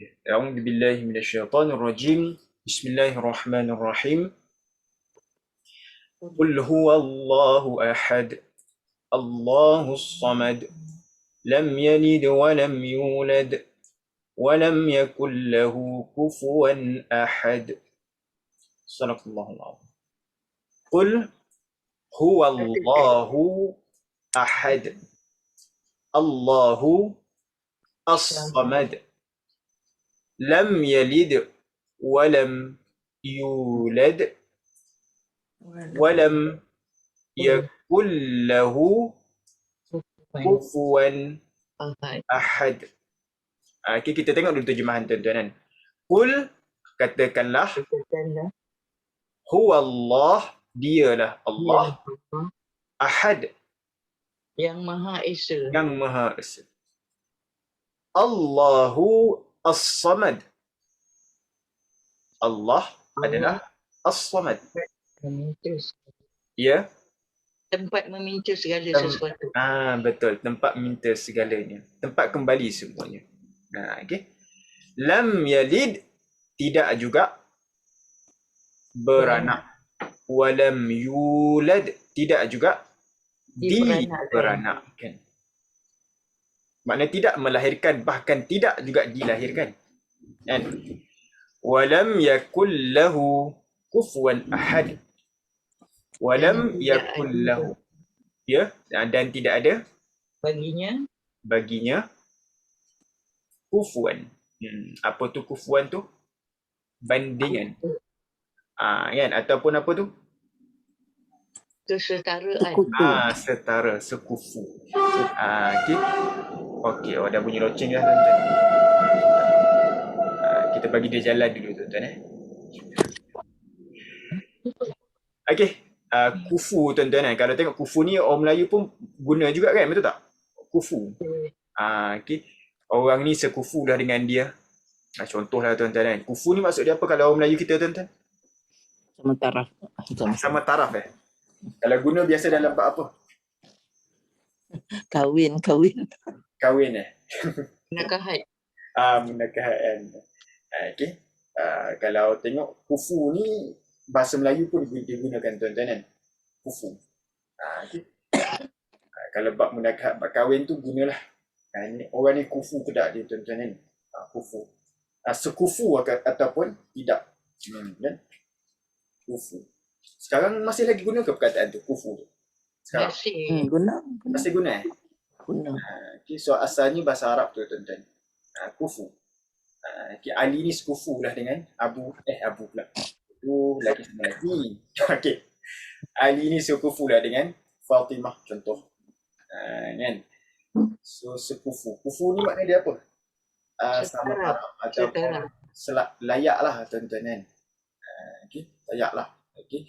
أعوذ بالله من الشيطان الرجيم. بسم الله الرحمن الرحيم. قل هو الله أحد الله الصمد لم يلد ولم يولد ولم يكن له كفوا أحد. صدق الله العظيم. قل هو الله أحد الله الصمد لم يلد ولم يولد ولم يكن له كفوا أحد. Okay, kita tengok dulu terjemahan tuan-tuan kan. Qul, katakanlah, huwa Allah, dialah Allah, Ahad, yang Maha Esa. yang Maha Esa. Allahu As-Samad. Allah adalah As-Samad. Ya. Tempat meminta segala sesuatu. Betul, tempat minta segalanya. Tempat kembali semuanya. Okay. Lam yalid, tidak juga beranak. Walam yulad, tidak juga diberanakkan. Maknanya tidak melahirkan, bahkan tidak juga dilahirkan. Kan? Walam yakul lahu kufuwan ahad. Walam yakul lahu. Ya, dan tidak ada baginya kufuwan. Apa tu kufuwan tu? Bandingan. Kan? Ataupun apa tu? Kesetaraan. Setara, sekufu. Okay. Okey, dah bunyi loceng dah tuan-tuan. Kita bagi dia jalan dulu tuan-tuan Okey, kufu tuan-tuan Kalau tengok kufu ni orang Melayu pun guna juga kan, betul tak? Kufu. Okey. Orang ni sekufu dah dengan dia. Contohlah tuan-tuan Kufu ni maksud dia apa kalau orang Melayu kita tuan-tuan? Sama taraf. Sama taraf Kalau guna biasa dalam bab apa? Kahwin. Kahwin Munakahat. Munakahat kan. Okey. Kalau tengok kufu ni bahasa Melayu pun digunakan tuan-tuan Kufu. Okay. Kalau bab munakahat, bab kahwin tu gunalah. Orang ni kufu ke tak dia tuan-tuan Kufu. Sekufu ataupun tidak. Kan? Kufu. Sekarang masih lagi guna ke perkataan tu, kufu tu? Sekarang? Masih guna Guna. Okay, so asalnya bahasa Arab tu tuan-tuan. Kufu. Okay, Ali ni sekufu lah dengan Abu pula. Itu lagi sama lagi. Okay. Ali ni sekufu lah dengan Fatimah contoh. Kan? So sekufu. Kufu ni maknanya dia apa? Sama taraf ataupun layak lah tuan-tuan Okay, layak lah. Okay.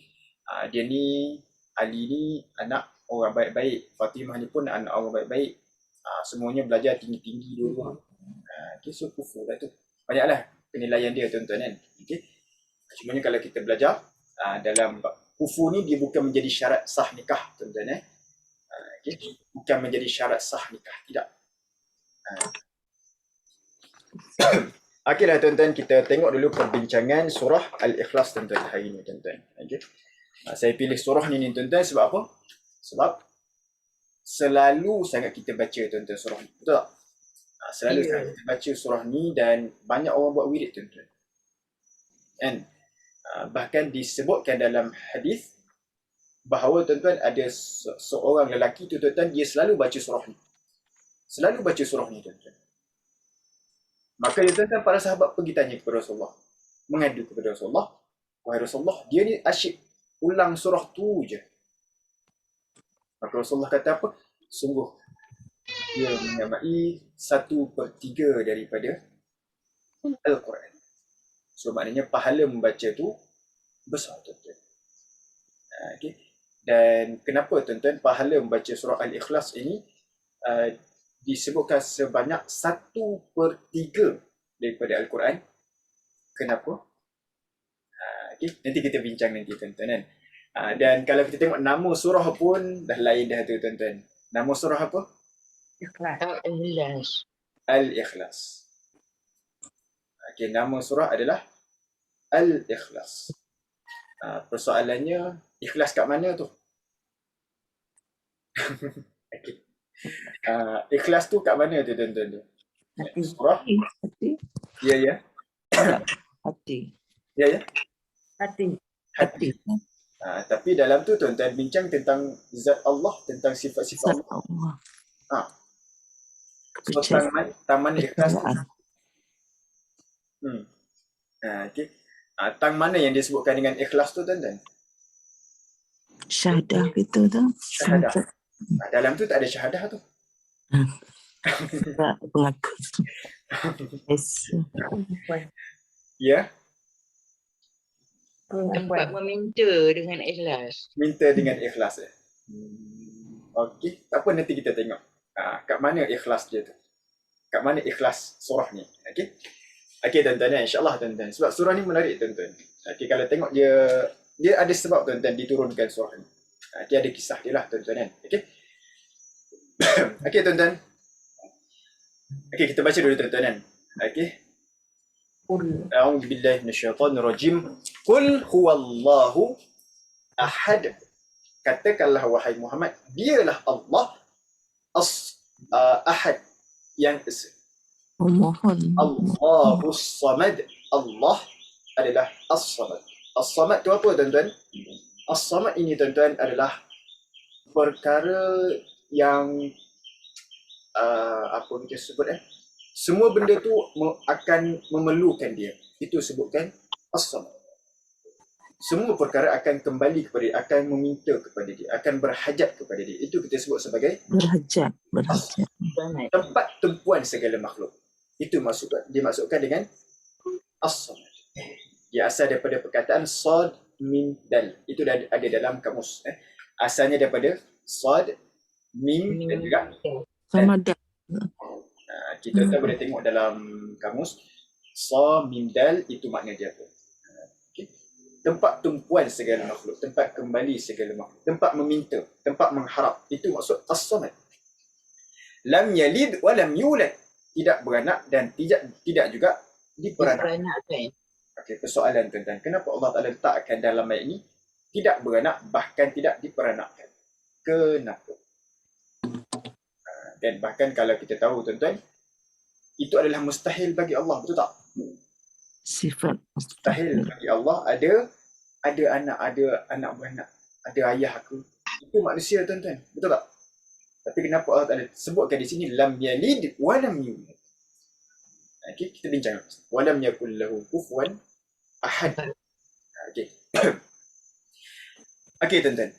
Dia ni, Ali ni anak orang baik-baik. Fatimah ni pun anak orang baik-baik. Semuanya belajar tinggi-tinggi dulu. Okay, so kufu lah tu. Banyaklah penilaian dia tuan-tuan Okay. Cumanya kalau kita belajar dalam kufu ni dia bukan menjadi syarat sah nikah tuan-tuan Okay. Bukan menjadi syarat sah nikah, tidak. Okeylah tuan-tuan, kita tengok dulu perbincangan surah Al-Ikhlas tuan-tuan hari ni tuan-tuan. Okay. Saya pilih surah ni tuan-tuan sebab apa? Sebab selalu sangat kita baca tuan-tuan surah ni. Betul tak? Selalu sangat kita baca surah ni dan banyak orang buat wirid tuan-tuan. And bahkan disebutkan dalam hadis bahawa tuan-tuan ada seorang lelaki tu tuan-tuan, dia selalu baca surah ni. Selalu baca surah ni tuan-tuan. Maka tuan-tuan para sahabat pergi tanya kepada Rasulullah. Mengadu kepada Rasulullah. Wahai Rasulullah, dia ni asyik ulang surah tu je. Maka Rasulullah kata apa? Sungguh dia menyamai 1/3 daripada Al-Quran. So maknanya pahala membaca tu besar tuan-tuan. Okay. Dan kenapa tuan-tuan pahala membaca surah Al-Ikhlas ini disebutkan sebanyak 1/3 daripada Al-Quran. Kenapa? Okay. Nanti kita bincang nanti tuan-tuan dan kalau kita tengok nama surah pun dah lain dah tu tuan-tuan. Nama surah apa? Al-Ikhlas. Al-Ikhlas. Okey, nama surah adalah Al-Ikhlas. Persoalannya, ikhlas kat mana tu? Okey. Ikhlas tu kat mana tu tuan-tuan tu? Hati. Surah? Hati. Ya, ya. Hati. Ya, ya. Hati. Hati. Tapi dalam tu tuan-tuan bincang tentang zat Allah, tentang sifat-sifat Allah. Allah. So, tang mana ikhlas tu? Okey. Tang mana yang disebutkan dengan ikhlas tu tuan-tuan? Syahadah gitu tu. Syahadah. Dalam tu tak ada syahadah tu. Tak pengaku. Ya, Tempat meminta dengan ikhlas. minta dengan ikhlas. Okey, tak apa, nanti kita tengok. Kat mana ikhlas dia tu? Kat mana ikhlas surah ni? Okey. Okey tuan-tuan, insya-Allah tuan-tuan. Sebab surah ni menarik tuan-tuan. Okey, kalau tengok dia ada sebab tuan-tuan diturunkan surah ni. Dia ada kisah dia lah tuan-tuan kan. Okey. Okey tuan-tuan. Okey, kita baca dulu tuan-tuan kan. Okey. A'udzu billahi minasyaitonir rajim. Qul huwallahu ahad. Katakanlah wahai Muhammad, dialah Allah ahad, yang esa. Allahus samad. Allah adalah as-samad. As-samad tu apa tuan-tuan? As-samad ini tuan-tuan adalah perkara yang apa kita sebut semua benda tu akan memerlukan dia. Itu sebutkan as-samad. Semua perkara akan kembali kepada dia, akan meminta kepada dia, akan berhajat kepada dia. Itu kita sebut sebagai berhajat. Tempat tumpuan segala makhluk. Itu dimaksudkan dengan as-samad. Dia asal daripada perkataan sad mim dal. Itu dah ada dalam kamus. Asalnya daripada sad mim dan juga Samadah. kita boleh tengok dalam kamus sa mim dal, itu makna dia apa. Okay. Tempat tumpuan segala makhluk, tempat kembali segala makhluk, tempat meminta, tempat mengharap. Itu maksud as-samad. Lam yalid wa lam yulad. Tidak beranak dan tidak juga diperanakkan. Okey, persoalan tuan-tuan, kenapa Allah Taala letakkan dalam ayat ini tidak beranak bahkan tidak diperanakkan? Kenapa? Dan bahkan kalau kita tahu tuan-tuan, itu adalah mustahil bagi Allah, betul tak? Sifat mustahil bagi Allah ada anak, ada anak beranak, ada ayah aku. Itu manusia tuan-tuan, betul tak? Tapi kenapa Allah Taala sebutkan di sini lam yalid wa lam yulad? Okey, kita bincang. Wa lam yakul lahu kufuwan ahad. Okey. Okey tuan-tuan.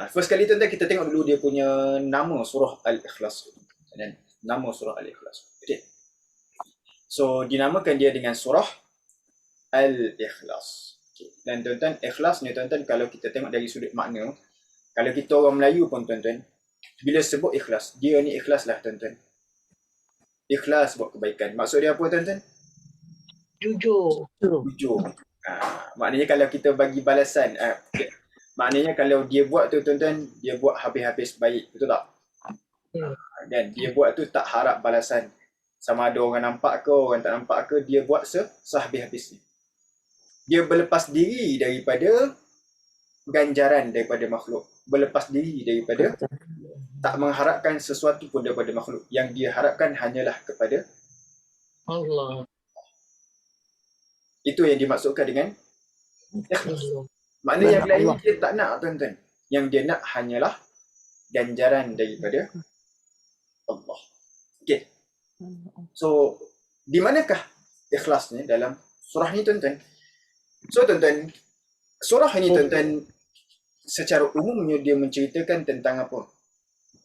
First kali tuan-tuan kita tengok dulu dia punya nama surah Al-Ikhlas. Dan nama surah Al-Ikhlas. Okey. So dinamakan dia dengan surah Al-Ikhlas. Okay. Dan tuan-tuan, ikhlas ni tuan-tuan, kalau kita tengok dari sudut makna, kalau kita orang Melayu pun tuan-tuan, bila sebut ikhlas, dia ni ikhlas lah tuan-tuan. Ikhlas buat kebaikan. Maksud dia apa tuan-tuan? Jujur. Maknanya kalau kita bagi balasan, maknanya kalau dia buat tu tuan-tuan, dia buat habis-habis baik, betul tak? Dan dia buat tu tak harap balasan. Sama ada orang nampak ke, orang tak nampak ke, dia buat sehabis-habisnya. Dia berlepas diri daripada ganjaran daripada makhluk. Berlepas diri daripada tak mengharapkan sesuatu pun daripada makhluk. Yang dia harapkan hanyalah kepada Allah. Itu yang dimaksudkan dengan ikhlas. Maknanya yang lain dia tak nak tuan-tuan. Yang dia nak hanyalah ganjaran daripada Allah. Okey. So, di manakah ikhlas ni dalam surah ni tuan-tuan? So tuan-tuan, surah ni tuan-tuan secara umumnya dia menceritakan tentang apa?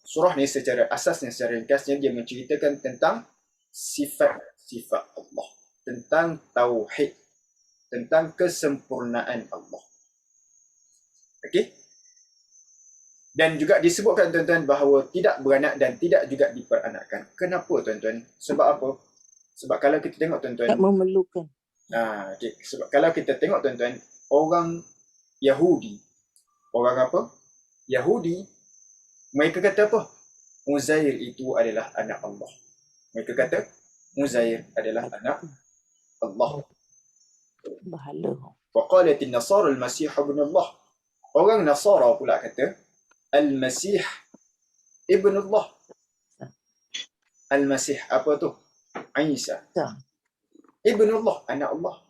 Surah ni secara asasnya, secara ringkasnya dia menceritakan tentang sifat-sifat Allah, tentang tauhid, tentang kesempurnaan Allah. Okey? Dan juga disebutkan tuan-tuan bahawa tidak beranak dan tidak juga diperanakkan. Kenapa tuan-tuan? Sebab apa? Sebab kalau kita tengok tuan-tuan, Tak memerlukan. Okay. Sebab kalau kita tengok tuan-tuan, orang Yahudi, orang apa? Yahudi, mereka kata apa? Uzair itu adalah anak Allah. Mereka kata Uzair adalah anak Allah. Bahala. Wa qalat an-nasara al-masih ibn Allah. Orang Nasara pula kata Al-Masih ibn Allah. Al-Masih apa tu? Isa. Ya. Ibn Allah, anak Allah.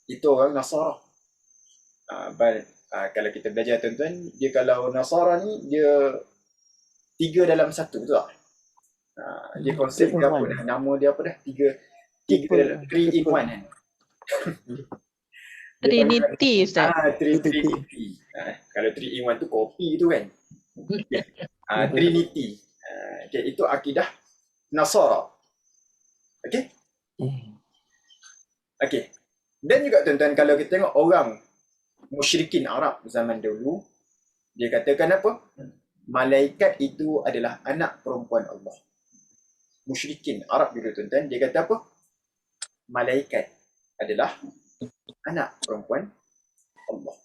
Itu orang Nasara. Kalau kita belajar tuan-tuan, dia kalau Nasara ni dia 3 dalam 1, betul tak? Dia konsep dia apa dah? Nama dia apa dah? 3 dalam 3 in 1 kan? Trinity, Ustaz. Trinity. Kalau 3 in 1 tu kopi tu kan? Trinity. Okay, itu akidah Nasara. Okay? Okay. Dan juga tuan-tuan, kalau kita tengok orang musyrikin Arab zaman dulu, dia katakan apa? Malaikat itu adalah anak perempuan Allah. Musyrikin Arab dulu tuan-tuan, dia kata apa? Malaikat adalah anak perempuan Allah.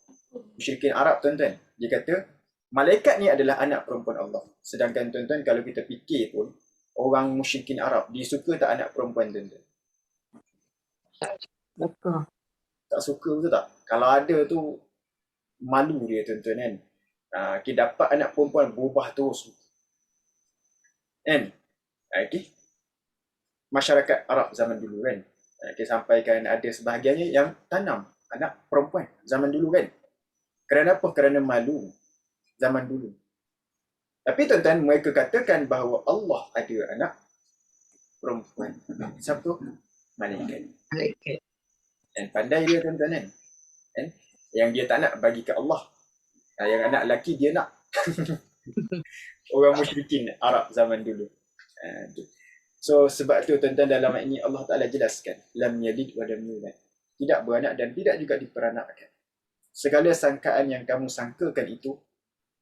Musyrikin Arab tuan-tuan, dia kata malaikat ni adalah anak perempuan Allah. Sedangkan tuan-tuan, kalau kita fikir pun, orang musyrikin Arab, dia suka tak anak perempuan tuan-tuan? Betul. Tak suka, betul tak? Kalau ada tu, malu dia tuan-tuan kan. Kita dapat anak perempuan berubah terus. Kan? Okay. Masyarakat Arab zaman dulu kan. Kita sampaikan ada sebahagiannya yang tanam anak perempuan zaman dulu kan. Kerana apa? Kerana malu zaman dulu. Tapi tuan-tuan, mereka katakan bahawa Allah ada anak perempuan. Siapa? Malaikat. Dan pandai dia tuan-tuan kan. Yang dia tak nak bagi ke Allah. Yang anak lelaki dia nak. Orang musyrikin Arab zaman dulu. So sebab tu tuan-tuan, dalam ayat ini Allah Ta'ala jelaskan lam yalid wa lam yulad. Tidak beranak dan tidak juga diperanakkan. Segala sangkaan yang kamu sangkakan itu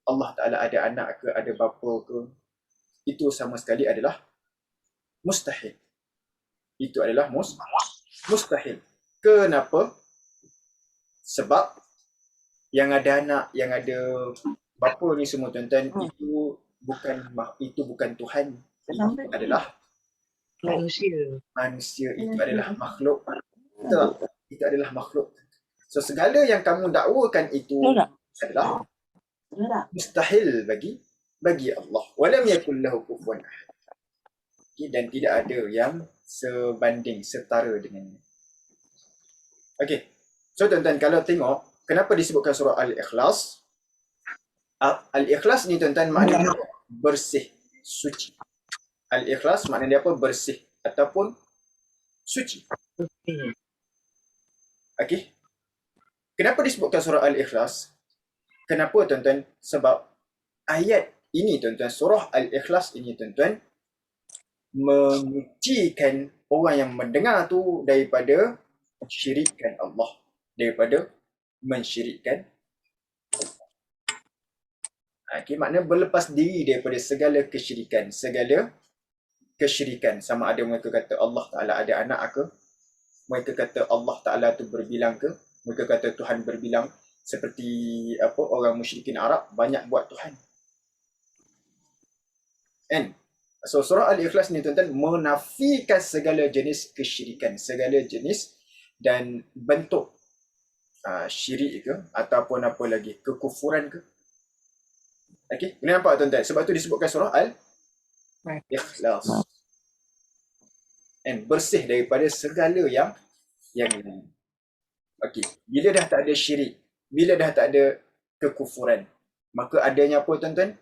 Allah Ta'ala ada anak ke, ada bapa ke, itu sama sekali adalah mustahil. Itu adalah mustahil. Kenapa? Sebab yang ada anak, yang ada bapa ni semua tuan-tuan, itu bukan Tuhan. Itu adalah manusia. Itu adalah makhluk. Betul? Itu adalah makhluk. So segala yang kamu dakwakan itu adalah mustahil bagi Allah. Walam yakul lahu kufuwan ahad. Dan tidak ada yang sebanding, setara dengannya. Okey. So tuan-tuan, kalau tengok kenapa disebutkan surah Al-Ikhlas? Al-Ikhlas ni tuan-tuan maknanya bersih, suci. Al-Ikhlas maknanya apa? Bersih ataupun suci. Okey. Kenapa disebutkan surah Al-Ikhlas? Kenapa tuan-tuan? Sebab ayat ini tuan-tuan, surah Al-Ikhlas ini tuan-tuan, menyucikan orang yang mendengar tu daripada syirikkan Allah, daripada mensyirikkan Allah. Okay, maknanya berlepas diri daripada segala kesyirikan. Segala kesyirikan. Sama ada mereka kata Allah Ta'ala ada anak ke, mereka kata Allah Ta'ala tu berbilang ke, mereka kata Tuhan berbilang. Seperti apa orang musyrikin Arab banyak buat Tuhan. And so surah Al-Ikhlas ni tuan-tuan menafikan segala jenis kesyirikan, segala jenis dan bentuk syirik ke ataupun apa lagi, kekufuran ke. Okey, boleh nampak tuan-tuan? Sebab tu disebutkan surah Al-Ikhlas. And bersih daripada segala yang lain. Okey, bila dah tak ada syirik, bila dah tak ada kekufuran, maka adanya apa tuan-tuan?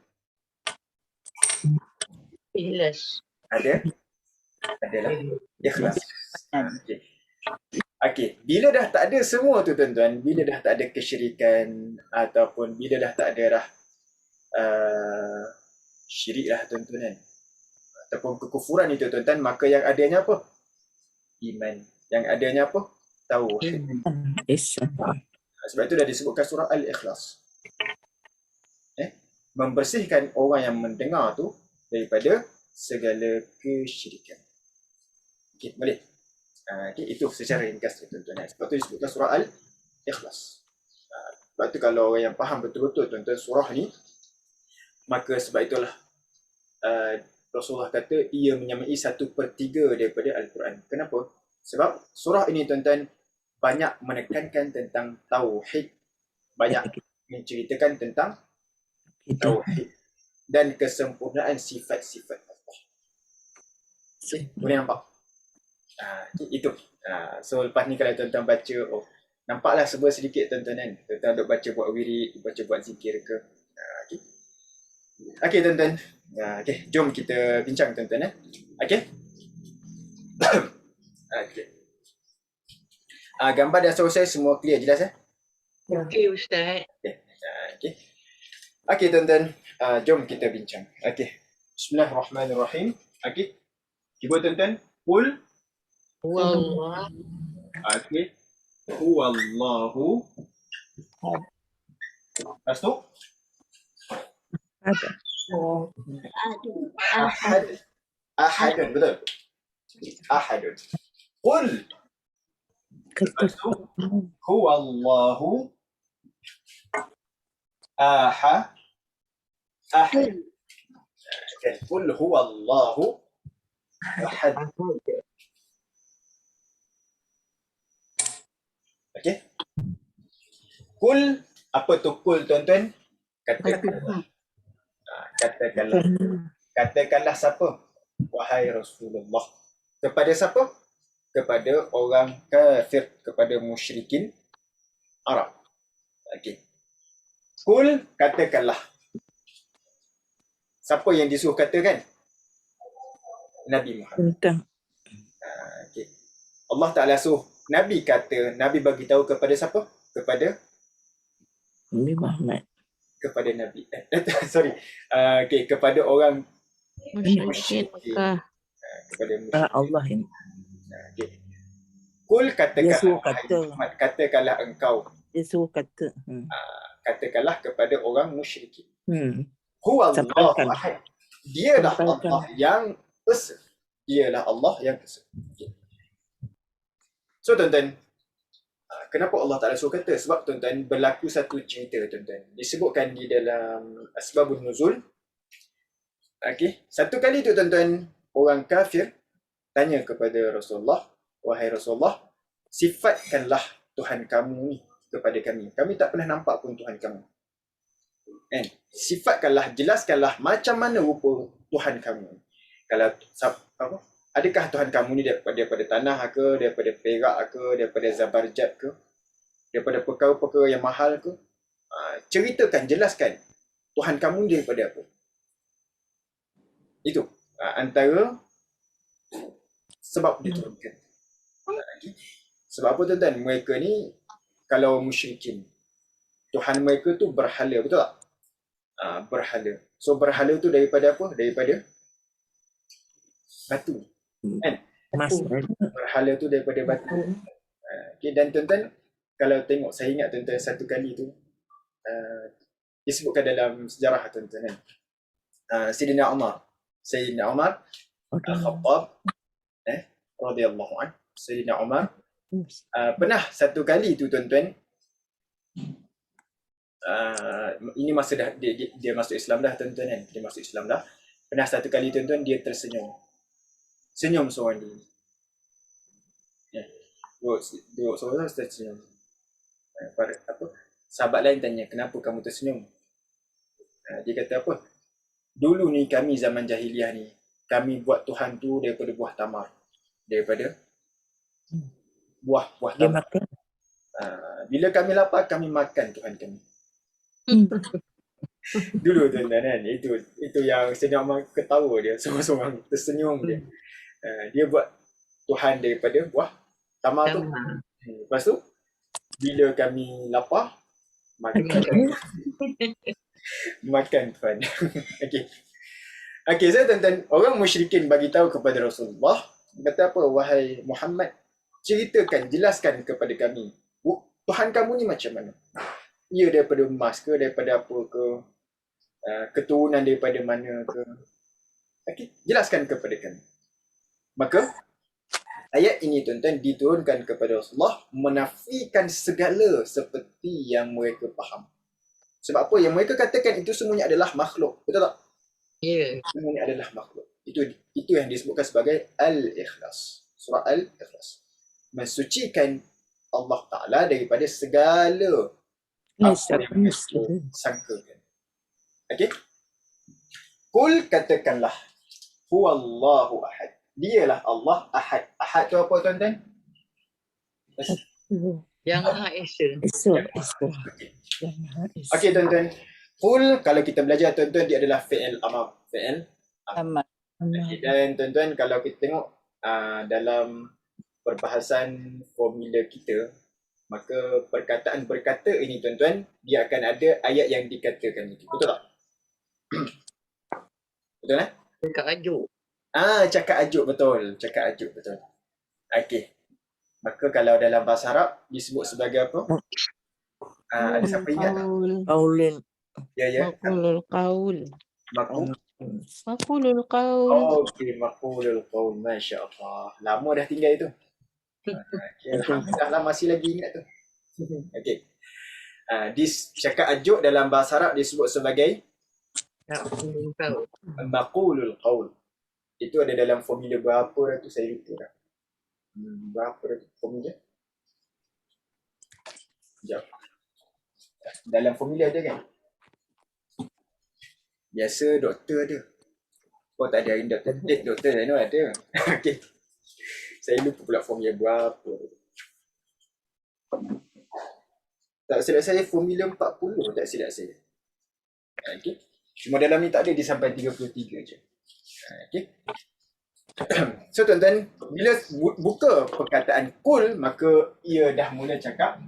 Ikhlas. Adalah ikhlas. Okey, bila dah tak ada semua tu tuan-tuan, bila dah tak ada kesyirikan ataupun bila dah tak ada syirik lah tuan-tuan kan, ataupun kekufuran itu tuan-tuan, maka yang adanya apa? Iman. Yang adanya apa? Tauhid. Sebab itu dah disebutkan surah Al-Ikhlas. Membersihkan orang yang mendengar tu daripada segala kesyirikan. Okey, boleh? Okay, itu secara ringkas tuan-tuan. Sebab tu disebutkan surah Al-Ikhlas. Sebab tu kalau orang yang faham betul-betul tuan-tuan surah ni, maka sebab itulah Rasulullah kata ia menyamai 1/3 daripada Al-Quran. Kenapa? Sebab surah ini tuan-tuan banyak menekankan tentang tauhid, banyak menceritakan tentang Itu. tauhid dan kesempurnaan sifat-sifat Allah. Okay, boleh nampak? Itu. So lepas ni kalau tuan-tuan baca, nampaklah sebab sedikit tuan-tuan kan. Tuan-tuan duk baca buat wirid, baca buat zikir ke. Okay. Okay tuan-tuan. Okay, jom kita bincang tuan-tuan. Okay. Okay. Gambar dan selesai semua clear, jelas eh? Okey Ustaz. Okay. Okay tuan-tuan, jom kita bincang. Okay. Bismillahirrahmanirrahim. Okay. Cuba tuan-tuan, Qul. Wallah. Okay. Huwallahu. Lepas tu? Ada. Ahad. Ahadun, betul. Ahadun. Qul. Lepas tu? Huwallahu. Ahad. Okay. Qul huwallahu. Ahad. Okay. Kul, apa tu kul tuan-tuan? Katakanlah. Katakanlah. Katakanlah siapa? Wahai Rasulullah. Kepada siapa? Kepada orang kafir, kepada musyrikin Arab. Okay. Kul, katakanlah. Siapa yang disuruh katakan? Nabi Muhammad. Tentang Okay. Allah Ta'ala suruh Nabi kata, Nabi bagi tahu kepada siapa? Kepada Nabi Muhammad. kepada Nabi. Sorry. Okay, kepada orang Musyrikin Mekah. kepada musyrik. Allah ini. Okay. Kul Dia suruh katakanlah, kata. Muhammad, katakanlah engkau, Dia suruh kata. katakanlah kepada orang musyrikin. Sampaikan. Huwallahu ahad. Dialah Sampaikan. Allah yang esa. Dialah Allah yang esa. Okay. So tuan-tuan, kenapa Allah Ta'ala suruh kata? Sebab tuan-tuan berlaku satu cerita tuan-tuan. Disebutkan di dalam Asbabun Nuzul. Okay. Satu kali tu tuan-tuan, orang kafir tanya kepada Rasulullah, wahai Rasulullah, sifatkanlah Tuhan kamu ni kepada kami. Kami tak pernah nampak pun Tuhan kamu. Sifatkanlah, jelaskanlah macam mana rupa Tuhan kamu. Kalau apa? Adakah Tuhan kamu ni daripada tanah ke, daripada perak ke, daripada zabarjat ke, daripada perkara-perkara yang mahal ke? Ceritakan, jelaskan Tuhan kamu ni daripada apa? Itu antara sebab diturunkan. Sebab apa tuan-tuan? Mereka ni kalau musyrikin, Tuhan mereka tu berhala, betul tak? Berhala. So berhala tu daripada apa? Daripada batu. Kan? Mas. Berhala tu daripada batu. Okay, dan tuan-tuan, kalau tengok, saya ingat tuan-tuan satu kali tu, disebutkan dalam sejarah tuan-tuan kan. Sayyidina Umar Al-Khattab radhiyallahu anhu. Sayyidina Umar pernah satu kali tu tuan-tuan, ini masa dah dia masuk Islam dah tuan-tuan kan. Dia masuk Islam dah. Pernah satu kali tuan-tuan dia tersenyum. Senyum seorang diri. Duduk seorang tersenyum. Apa? Sahabat lain tanya, kenapa kamu tersenyum? Dia kata apa? Dulu ni kami zaman jahiliah ni, kami buat Tuhan tu daripada buah tamar. Daripada buah Dia tamar. makan. Bila kami lapar, kami makan Tuhan kami. Dulu tuan-tuan kan, itu yang Sayyidina Umar ketawa dia, seorang-seorang tersenyum dia. Dia buat Tuhan daripada buah tamar tu. Lepas tu, bila kami lapar, makan Tuhan. Okay, so tuan-tuan, orang musyrikin bagi tahu kepada Rasulullah, kata apa? Wahai Muhammad, ceritakan, jelaskan kepada kami, Tuhan kamu ni macam mana? Ia daripada emas ke, daripada apa ke, keturunan daripada mana ke? Okay, jelaskan kepada kami. Maka ayat ini tuan-tuan diturunkan kepada Rasulullah menafikan segala seperti yang mereka faham. Sebab apa? Yang mereka katakan itu semuanya adalah makhluk. Betul tak? Ya. Semuanya adalah makhluk. Itu yang disebutkan sebagai Al-Ikhlas. Surah Al-Ikhlas. mensucikan Allah Ta'ala daripada segala apa yang mereka sangkakan. Okey? Kul, katakanlah, huwallahu ahad. Dialah Allah ahad. Ahad tu apa tuan-tuan? Yang Maha Esa. Okey tuan-tuan. Kul, kalau kita belajar tuan-tuan, dia adalah fi'il amar. Fi'il amar. Okay. Dan tuan-tuan, kalau kita tengok dalam perbahasan formula kita, maka perkataan berkata ini tuan-tuan, dia akan ada ayat yang dikatakan itu. Betul tak? Betul eh? Cakap ajuk. Cakap ajuk, betul. Cakap ajuk, betul. Okey. Maka kalau dalam bahasa Arab disebut sebagai apa? Ada siapa ingat tak? Qaulin. Ya. Maqulul qaul. Maqul. Maqulul qaul. Okey, maqulul qaul. Masya Allah. Lama dah tinggal itu. Okay. Alhamdulillah masih lagi ingat tu. Okey. Cakap ajuk dalam bahasa Arab disebut sebagai Maqulul qaul. maqulul qaul. Itu ada dalam formula berapa dah tu saya lupa dah. Berapa dah tu formula? Sekejap. Dalam formula ada kan? Biasa doktor ada. Oh tak ada hari doktor. Doktor Zainul ada. Okey. Saya lupa pula formula berapa. Tak silap saya formula 40 tak silap saya. Okey. Cuma dalam ni tak ada dia sampai 33 je. Okey. So tuan-tuan, bila buka perkataan kul, maka ia dah mula cakap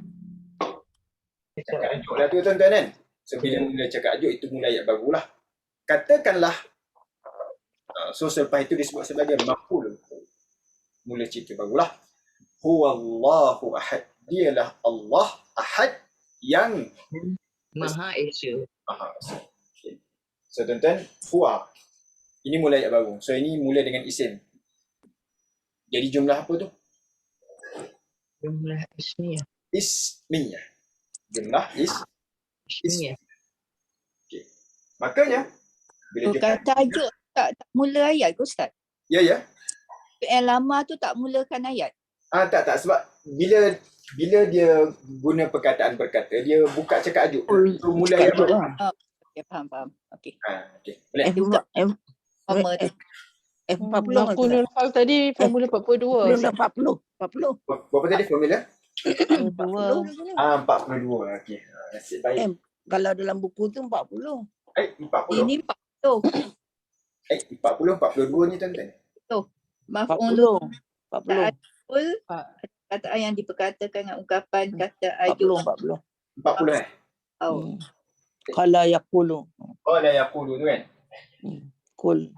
ajuk lah tu tuan-tuan kan. So bila mula cakap ajuk, itu mula ayat barulah. Katakanlah, so selepas itu disebut sebagai maqul. Mula cerita barulah. Huwallahu ahad. Dialah Allah ahad yang Maha Esa. Okay. So tuan-tuan, huwa. Ini mula ayat baru. So ini mula dengan isim. Jadi jumlah apa tu? Jumlah ismiyah. Ismiyah. Jumlah Ismiyah. Okay. Makanya bila Kata ajuk tak mula ayat ke Ustaz? Ya. Fi'il lama tu tak mulakan ayat. Tak sebab bila dia guna perkataan berkata, dia buka cakap ajuk. So mula ayat baru. Okay, faham. Okey. Okay. Boleh. Lama tu. 40 Maqulul qaul tadi formula 42. 40. Berapa tadi formula? 42. 42. Okey. Nasib baik. Kalau dalam buku tu 40. 40. Ini 40. 42 ni tuan-tuan. Maf'ul 40. kataan yang diperkatakan dengan ungkapan kata ajuk. 40 Oh. Qala yaqulu. Qala yaqulu tu kan? Kul.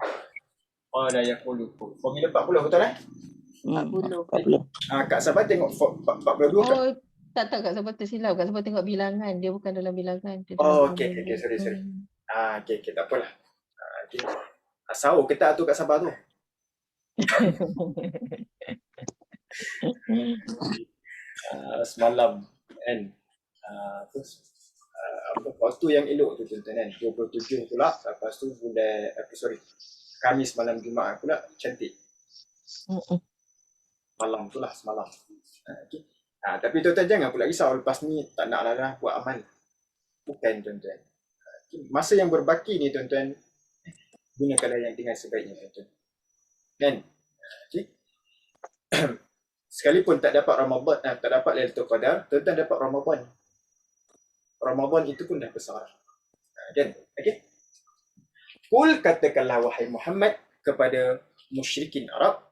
Qala yaqulu. Formula 40 betul 40. Kak Sabah tengok 42 kan? Oh, tak Kak Sabah tersilap. Kak Sabah tengok bilangan. Dia bukan dalam bilangan. Dia Okey, sorry. Okey, tak apalah. Okey. Sahur kita tu Kak Sabah tu. Semalam kan. Waktu yang elok tu tuan-tuan kan. 27 pula. Lepas tu Khamis malam Jumaat pula cantik. Malam tu lah semalam. Okay. Tapi tuan-tuan jangan pula risau lepas ni tak nak lah buat amal. Bukan tuan-tuan. Masa yang berbaki ni tuan-tuan, gunakanlah yang dengan sebaiknya tuan-tuan. Kan? Okay. Sekalipun tak dapat Ramadan, tak dapat Lailatul Qadar, tuan-tuan dapat Ramadan. Ramadan itu pun dah besar. Kan? Okay. Kul, katakanlah wahai Muhammad kepada musyrikin Arab.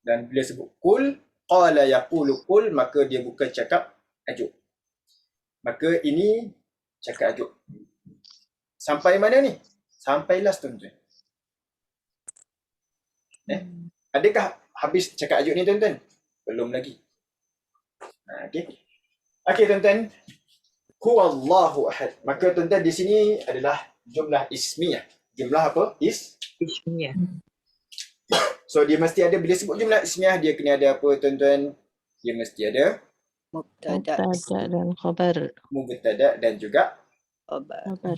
Dan bila sebut kul, qala yaqulu kul, maka dia bukan cakap ajuk. Maka ini cakap ajuk. Sampai mana ni? Sampai last tuan-tuan. Adakah habis cakap ajuk ni tuan-tuan? Belum lagi. Okey. Okey tuan-tuan. Huwallahu ahad. Maka tuan-tuan di sini adalah jumlah ismiyah. Jumlah apa? Ismiyah. So dia mesti ada, bila sebut jumlah ismiyah dia kena ada apa tuan-tuan? Dia mesti ada Mubtada dan khabar. mubtada dan juga khabar.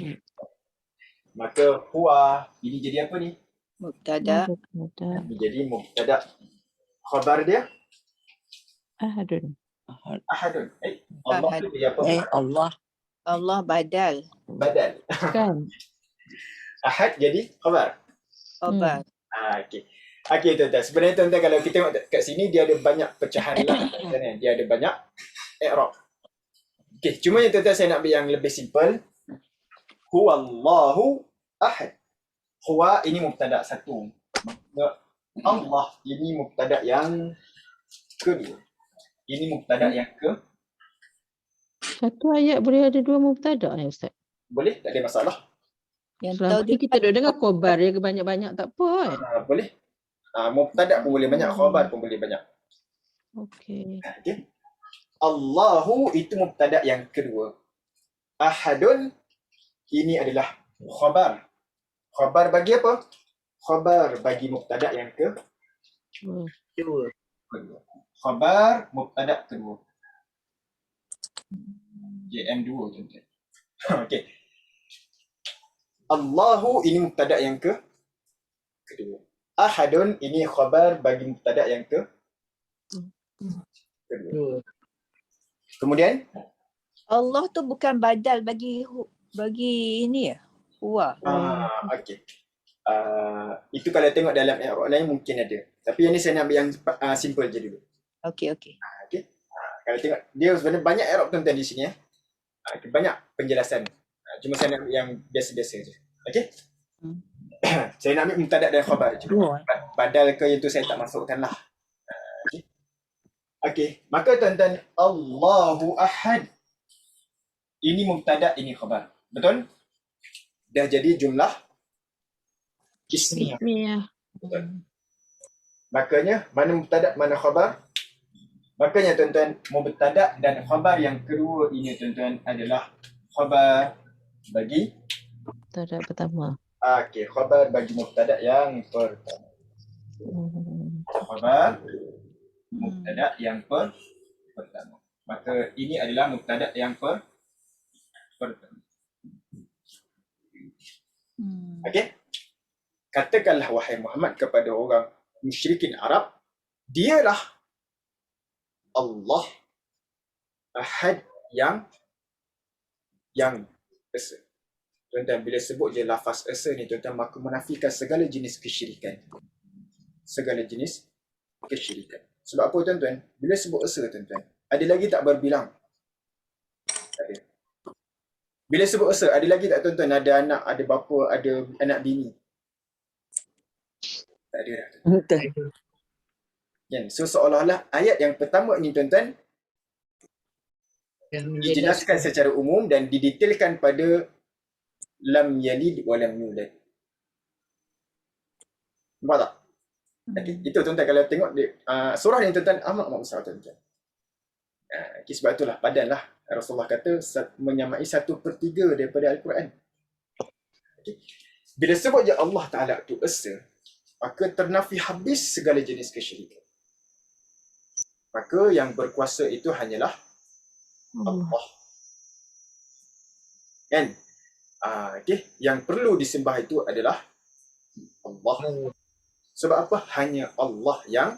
Maka huwa ini jadi apa ni? Mubtada Ini jadi mubtada. Khabar dia Ahadun. Ahadun. Allah tu dia apa? Allah. Allah badal. Badal. Kan? Ahad jadi khabar. Khabar. Okey. Okey tuan-tuan. Sebenarnya tuan-tuan kalau kita tengok kat sini dia ada banyak pecahan lah. Tuan-tuan. Dia ada banyak i'rab. Okey, cuma yang tuan-tuan saya nak ambil yang lebih simple. Huwallahu ahad. Huwa ini mubtada satu. Allah ini mubtada yang kedua. Ini mubtada yang ke. Satu ayat boleh ada dua mubtada ya Ustaz? Boleh, tak ada masalah. Yang Selama tahu ni kita duk dengar khabar dia banyak-banyak tak apa kan? Boleh. Mubtada pun boleh banyak, khabar pun boleh banyak. Okey. Okey. Allahu itu mubtada yang kedua. Ahadun ini adalah khabar. Khabar bagi apa? Khabar bagi mubtada yang kedua. Khabar mubtada kedua. JM2 tuan-tuan. Okey. Allahu ini mubtada yang kedua. Ahadun ini khabar bagi mubtada yang kedua. Kemudian Allah tu bukan badal bagi ini ya. Huwa. okey. Itu kalau tengok dalam i'rab lain mungkin ada. Tapi yang ni saya nak ambil yang simple je dulu. Okey. Okey. Kalau tengok dia sebenarnya banyak i'rab tuan-tuan di sini ya. Banyak penjelasan. Cuma saya nak ambil yang biasa-biasa je. Okey? Saya nak ambil mubtada dan khabar je. Badal ke itu saya tak masukkan lah. Okey. Okey, maka tuan-tuan, Allahu ahad. Ini mubtada, ini khabar. Betul? Dah jadi jumlah ismiyah. Ismiyah. Betul. Makanya mana mubtada, mana khabar? Makanya tuan-tuan, mubtada dan khabar yang kedua ini tuan-tuan adalah khabar bagi Mubtada pertama. okey, khabar bagi mubtada yang pertama. Khabar mubtada yang pertama. Maka ini adalah mubtada yang pertama. Okey? Katakanlah wahai Muhammad kepada orang musyrikin Arab, dialah Allah Ahad yang esa. Tuan-tuan, bila sebut je lafaz esa ni tuan-tuan, maka menafikan segala jenis kesyirikan. Segala jenis kesyirikan. Sebab apa tuan-tuan? Bila sebut esa tuan-tuan, ada lagi tak berbilang? Tak ada. Bila sebut esa, ada lagi tak tuan-tuan? Ada anak, ada bapa, ada anak bini? Tak ada dah. Betul. So seolah-olah ayat yang pertama ni tuan-tuan dijelaskan secara umum dan didetailkan pada lam yalid wa lam yulad. Nampak tak? Okay. Itu tuan-tuan kalau tengok surah ni tuan-tuan amat besar tuan-tuan. Okay, sebab itulah padanlah Rasulullah kata menyamai 1/3 daripada Al-Quran. Okay. Bila sebut je Allah Ta'ala tu esa, maka ternafi habis segala jenis kesyirikan. Maka yang berkuasa itu hanyalah Allah. Kan? Okay. Yang perlu disembah itu adalah Allah. Sebab apa? Hanya Allah yang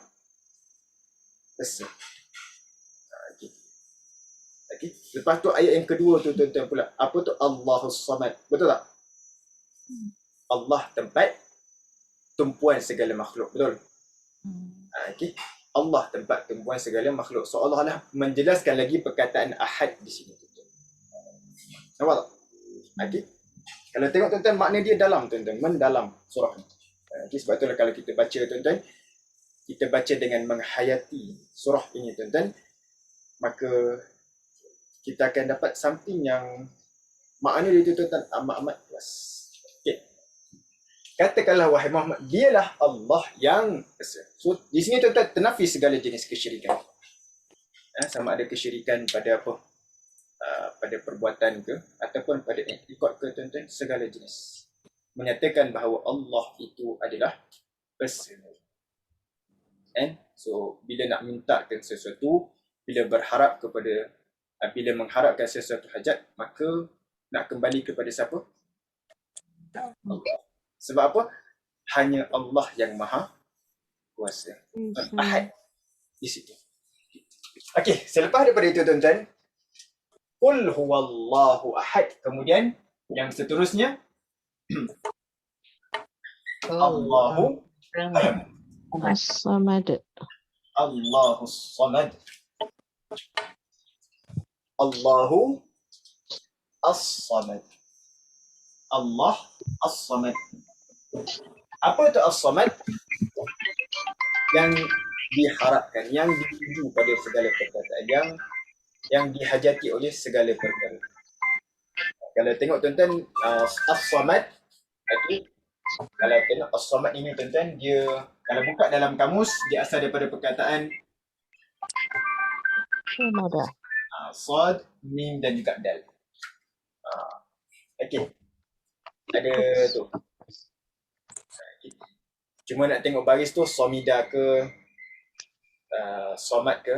esa. Okay. Lepas tu ayat yang kedua tu tuan-tuan pula. Apa tu? Allahus Samad. Betul tak? Allah tempat tumpuan segala makhluk. Betul? Okay. Allah tempat tumpuan segala makhluk. Seolah-olah menjelaskan lagi perkataan ahad di sini. Nampak tak? Okay. Kalau tengok tuan-tuan, makna dia dalam tuan-tuan. Mendalam surah ni. Okay. Sebab itulah kalau kita baca tuan-tuan, kita baca dengan menghayati surah ini tuan-tuan, maka kita akan dapat something yang makna dia tuan-tuan amat-amat luas. Okay. Katakanlah wahai Muhammad, dialah Allah yang esa. So di sini tuan-tuan ternafi segala jenis kesyirikan. Sama ada kesyirikan pada apa? Pada perbuatan ke ataupun pada ikut ke tuan-tuan, segala jenis. Menyatakan bahawa Allah itu adalah esa. So bila nak mintakan sesuatu, bila berharap kepada bila mengharapkan sesuatu hajat, maka nak kembali kepada siapa? Allah. Sebab apa? Hanya Allah yang maha kuasa. Ahad di situ. Okey, selepas daripada itu tuan-tuan, Qul huwallahu ahad. Kemudian yang seterusnya, Allahu As-samad. Allahus samad. Allahu as-samad. Allah as-samad. Apa itu as-samad? Yang diharapkan, yang dituju pada segala perkataan, yang dihajati oleh segala perkara. Kalau tengok tuan-tuan, as-samad itu, kalau tengok as-samad ini tuan-tuan, dia kalau buka dalam kamus, dia asal daripada perkataan Samada. sad, mim dan juga dal. Okey. Ada tu. Okay. Cuma nak tengok baris tu somida ke somat ke,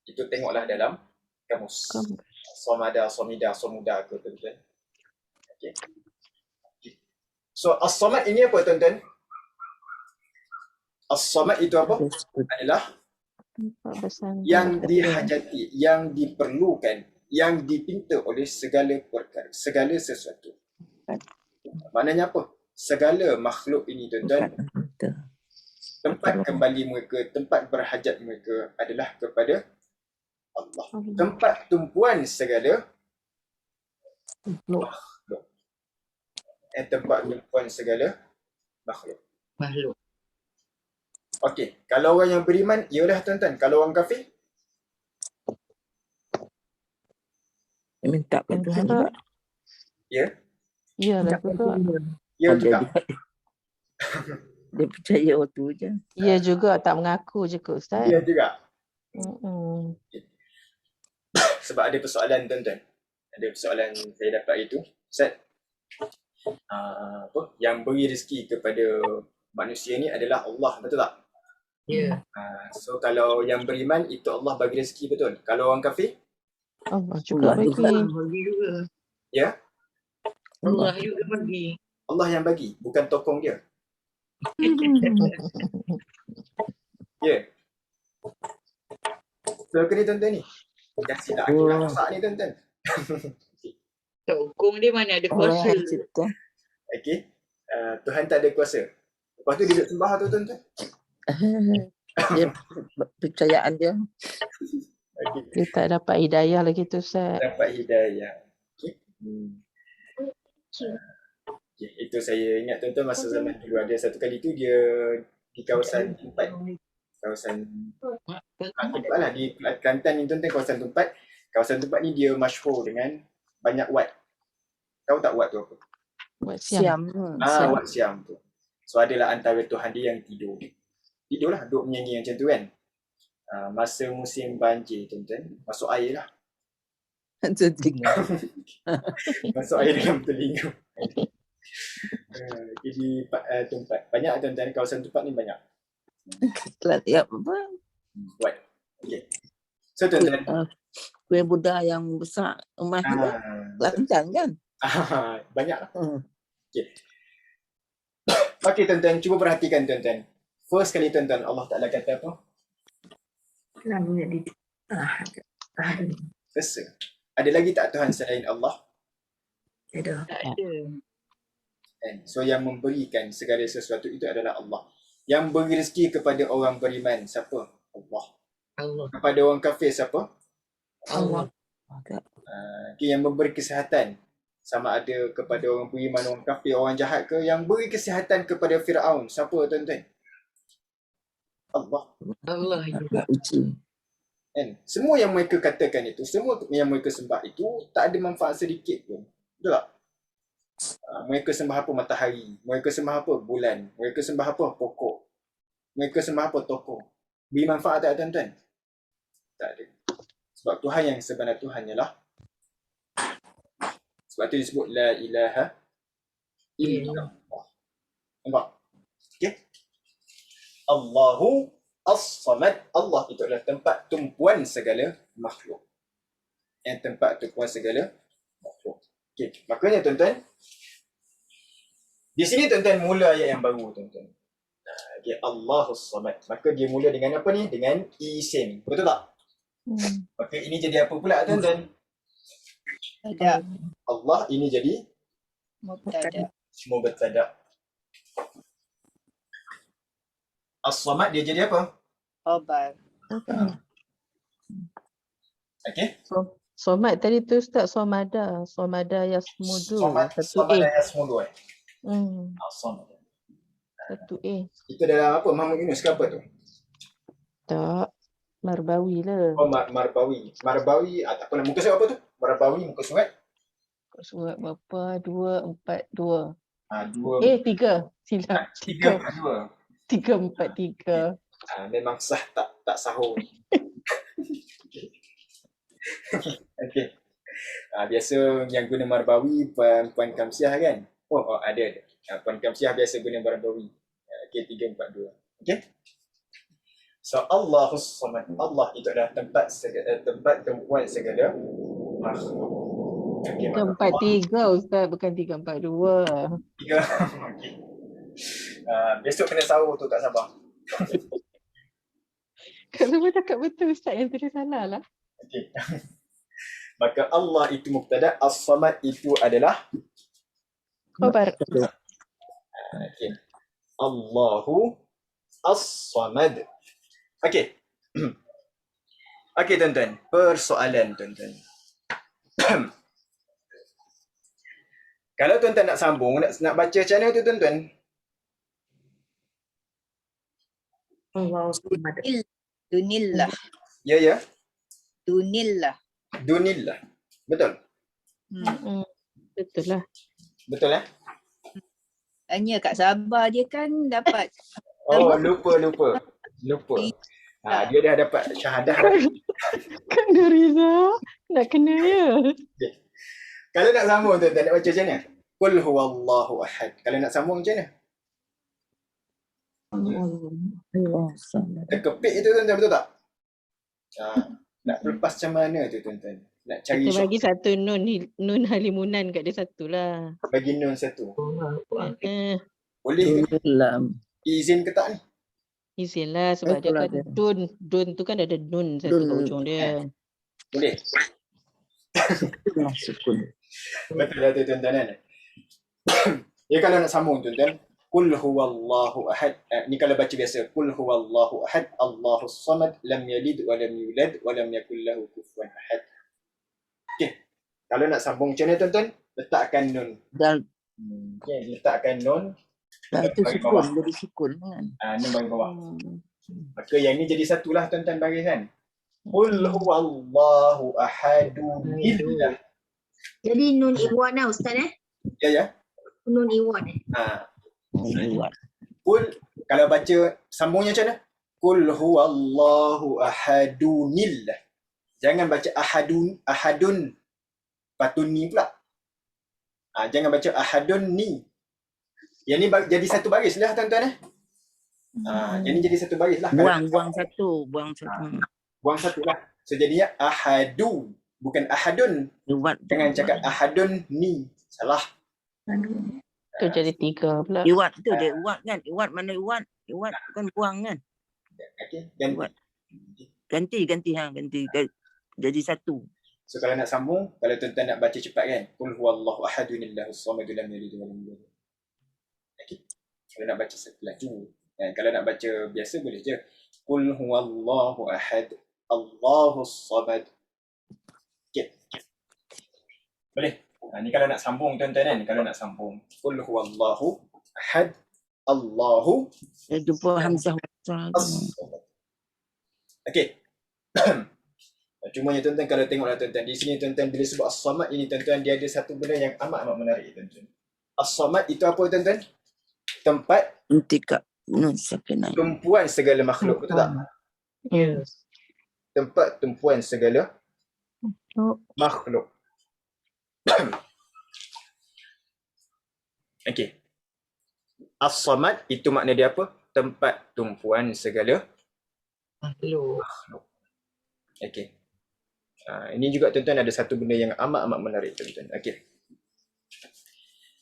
itu tengoklah dalam kamus. Somada, somida, somuda ke tuan-tuan. Okey. So as-samad ini apa tuan-tuan? As-samad itu apa? Adalah yang dihajati, yang diperlukan, yang dipinta oleh segala perkara, segala sesuatu. Maknanya apa? Segala makhluk ini tuan-tuan, tempat kembali mereka, tempat berhajat mereka adalah kepada Allah. Tempat tumpuan segala makhluk. Tempat tumpuan segala makhluk. Okey, kalau orang yang beriman, ialah tuan-tuan. Kalau orang kafir, Minta pada Tuhan juga. ya, Ya lah juga. ya juga. Dia percaya waktu je. Ya juga tak mengaku je kot Ustaz. Ya juga. Mm-mm. Sebab ada persoalan tuan-tuan. Ada persoalan saya dapat itu. Ustaz, apa? Yang beri rezeki kepada manusia ni adalah Allah, betul tak? Ya. So kalau yang beriman itu Allah bagi rezeki, betul. Kalau orang kafir, Allah juga bagi. Bagi juga. ya, Allah juga bagi. Allah yang bagi, bukan tokong dia. Ya. So kena tuan-tuan ni. Dah silap akidah masak ni tuan-tuan. Tokong dia mana ada Orang kuasa. yang cipta. Okey. Tuhan tak ada kuasa. Lepas tu dia duduk sembah tu tuan-tuan. Dia percayaan dia. Okey. Dia tak dapat hidayah lagi tu Ustaz. Dapat hidayah. Okey. Okay, itu saya ingat tuan-tuan masa zaman dulu ada satu kali tu dia di kawasan Tumpat. Kawasan Tumpat lah di Kelantan ni tuan-tuan, kawasan Tumpat. Kawasan Tumpat ni dia masyhur dengan banyak wat. Tahu tak wat tu apa? Buat siam. Siam. Wat siam tu. So adalah antara Tuhan dia yang tidur. Tidurlah, duduk menyanyi macam tu kan. Masa musim banjir tuan-tuan, masuk air lah. Telinga. Masuk air dalam telinga. Di Tumpat. Banyak tuan-tuan, kawasan Tumpat ni banyak. Ya, apa? Wat. Okay. So tuan-tuan, Kuih Buddha yang besar. Rumah kita. Kelantan kan? banyak lah. Okay tuan-tuan, cuba perhatikan tuan-tuan. First kali tuan-tuan, Allah Ta'ala kata apa? Esa. Ada lagi tak Tuhan selain Allah? Tak ada. So yang memberikan segala sesuatu itu adalah Allah. Yang beri rezeki kepada orang beriman, siapa? Allah. Allah. Kepada orang kafir, siapa? Allah. Yang memberi kesihatan, sama ada kepada orang beriman, orang kafir, orang jahat ke. Yang beri kesihatan kepada Firaun, siapa tuan-tuan? Allah. Allah juga. Kan? Semua yang mereka katakan itu, semua yang mereka sembah itu tak ada manfaat sedikit pun. Betul tak? Mereka sembah apa? Matahari. Mereka sembah apa? Bulan. Mereka sembah apa? Pokok. Mereka sembah apa? Tokoh. Beri manfaat tak tuan-tuan? Tak ada. Sebab Tuhan yang sebenar Tuhan ialah, sebab itu disebut La ilaha illallah. Nampak? Okay? Allahu As-Samad. Allah itu adalah tempat tumpuan segala makhluk. Yang tempat tumpuan segala makhluk. Okay. Makanya tuan-tuan, di sini tuan-tuan mula ayat yang baru tuan-tuan. Okay. Allahus Samad. Maka dia mula dengan apa ni? Dengan isim. Betul tak? Maka ini jadi apa pula tuan-tuan? Ada Allah ini jadi mubtada. mubtada. As-samad dia jadi apa? Khabar. Okey. Somad tadi tu Ustaz Somada. Somada Yasmudu. Satu Samad A. yasmudu. As-samad. Satu A. Itu dalam apa? Muhammad Yunus ke apa tu? Tak. Marbawi lah. Oh, Marbawi. Marbawi, tak apa, muka surat apa tu? Marbawi, muka surat. Surat berapa? 2, 4, 2. 2, 3. Silap. 3, 2. 3, 4, 3. Memang sah tak sahur. Okey. Biasa yang guna Marbawi Puan Kamsiah kan? Oh ada. Puan Kamsiah biasa guna Marbawi. Okey, 3, 4, 2. Okey. So Allahus Samad. Allah itu adalah tempat tumpuan segala makhluk. Okay, 3, 4, 3 Ustaz. Bukan 3, 4, 2. 3. Okey. Besok kena sahur tu tak sabar. Kalau boleh cakap betul Ustaz, yang tadi salah lah. Okey. Maka Allah itu mubtada, As-Samad itu adalah Khabar. okey. Allahu As-Samad. Okey. Okey tuan-tuan, persoalan tuan-tuan. Kalau tuan-tuan nak sambung, nak baca macam mana tu tuan-tuan? Dunillah. Ya. Dunillah. Dunillah. Betul? Betul lah. Betul eh? Hanya Kak Sabah dia kan dapat. Oh, lupa. Dia dah dapat syahadah. Kak Nuriza. Nak kena ya. Okay. Kalau nak sambung tuan-tuan, nak baca macam mana? Qul huwallahu ahad. Kalau nak sambung macam mana? Terkepit itu tuan-tuan, betul tak? Nak lepas macam mana tu tuan-tuan? Nak cari Kita bagi satu nun halimunan kat dia satu lah. bagi nun satu. Boleh ke? Izin ke tak ni? Izin lah sebab dia kan dun. Dun tu kan ada nun satu kat ujung dia. Boleh? Betul lah tu tuan-tuan kan? Ya kalau nak sambung tuan-tuan, Qul huwallahu ahad. Ni kalau baca biasa. Qul huwallahu ahad, Allahus samad, lam yalid wa lam yulad wa lam yakul lahu kufuwan ahad. Okey. Kalau nak sambung macam mana tuan-tuan? Letakkan nun. Okey, letakkan nun. Itu sukun, jadi sukun kan. Nun bagi bawah. Maka yang ni jadi satulah tuan-tuan barisan. Qul huwallahu ahadunillah. Jadi nun iwan lah Ustaz Ya. Nun iwan Qul, kalau baca sambungnya macam mana? Qul huwallahu ahadunillah. Jangan baca ahadun patun ni pula. Jangan baca ahadun ni. Yang ni jadi satu baris lah tuan-tuan yang ni jadi satu baris lah. Buang satu. Buang satu lah. So jadinya ahadu, bukan ahadun. Jangan cakap ahadun ni. Salah. Tu jadi 3 pula. Iwat tu dia iwat kan. Iwat mana iwat? Iwat bukan buang kan. Okey, ganti. Ganti. Jadi satu. So kalau nak sambung, kalau tuan-tuan nak baca cepat kan, Qul huwallahu ahadunillahus samad lam yalid wa lam yulad. Okey. Kalau nak baca laju. Kalau nak baca biasa boleh je. Qul huwallahu ahad, Allahus samad. Okey. Boleh. Ni kalau nak sambung tuan-tuan kan, kalau nak sambung. Qul huwallahu ahad, Allahu Jumpa Hamzah. Okey. Cumanya tuan-tuan kalau tengoklah tuan-tuan di sini tuan-tuan bila sebut as-samad ini tuan-tuan dia ada satu benda yang amat menarik tuan-tuan. As-samad itu apa tuan-tuan? Tempat Intikak nun sakinah. tumpuan segala makhluk, betul tak? Yes. Tempat tumpuan segala makhluk. Okey. As-samad itu makna dia apa? Tempat tumpuan segala makhluk. Okey. Ini juga tuan-tuan ada satu benda yang amat menarik tuan-tuan. Okey.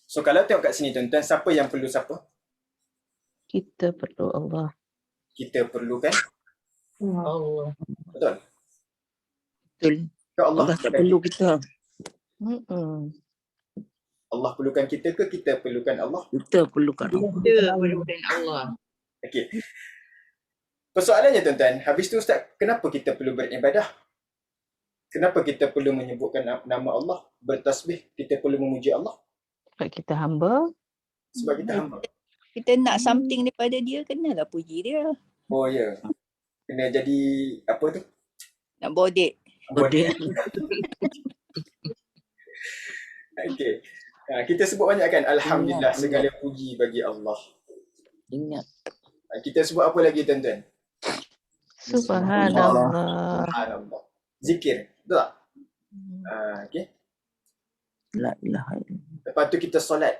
So kalau tengok kat sini tuan-tuan, siapa yang perlu siapa? Kita perlu Allah. Kita perlukan Allah. betul. Betul. Ke Allah Allah tak perlukan perlu kita? kita. Allah perlukan kita ke kita perlukan Allah? Kita perlukan Allah. Kita perlukan Allah. Okey. Persoalannya tuan-tuan, habis tu Ustaz, kenapa kita perlu beribadah? Kenapa kita perlu menyebutkan nama Allah, bertasbih, kita perlu memuji Allah? Sebab kita hamba. Sebab kita hamba. Kita nak something daripada dia, kenalah puji dia. Oh ya. Kena jadi apa tu? Nak bodek. Bodek. Okey. Kita sebut banyak kan, Alhamdulillah, segala puji bagi Allah. Ingat. Kita sebut apa lagi tuan-tuan? Subhanallah. Subhanallah. Zikir. Betul tak? Okey. La ilaha illallah. Lepas tu kita solat.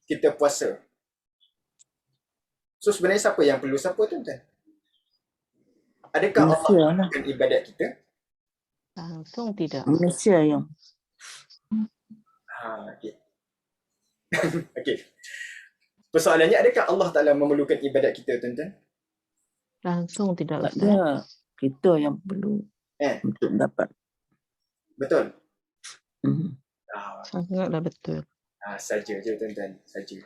Kita puasa. So sebenarnya siapa yang perlu siapa tuan-tuan? Adakah Allah Manusia lah. melakukan ibadat kita? Langsung tidak. Manusia yang Okey. Okey. Persoalannya, adakah Allah Ta'ala memerlukan ibadat kita tuan-tuan? Langsung tidak, tak Ustaz. ada. Kita yang perlu untuk dapat. Betul? Hmm. Sangatlah betul. Saja je tuan-tuan. Saja.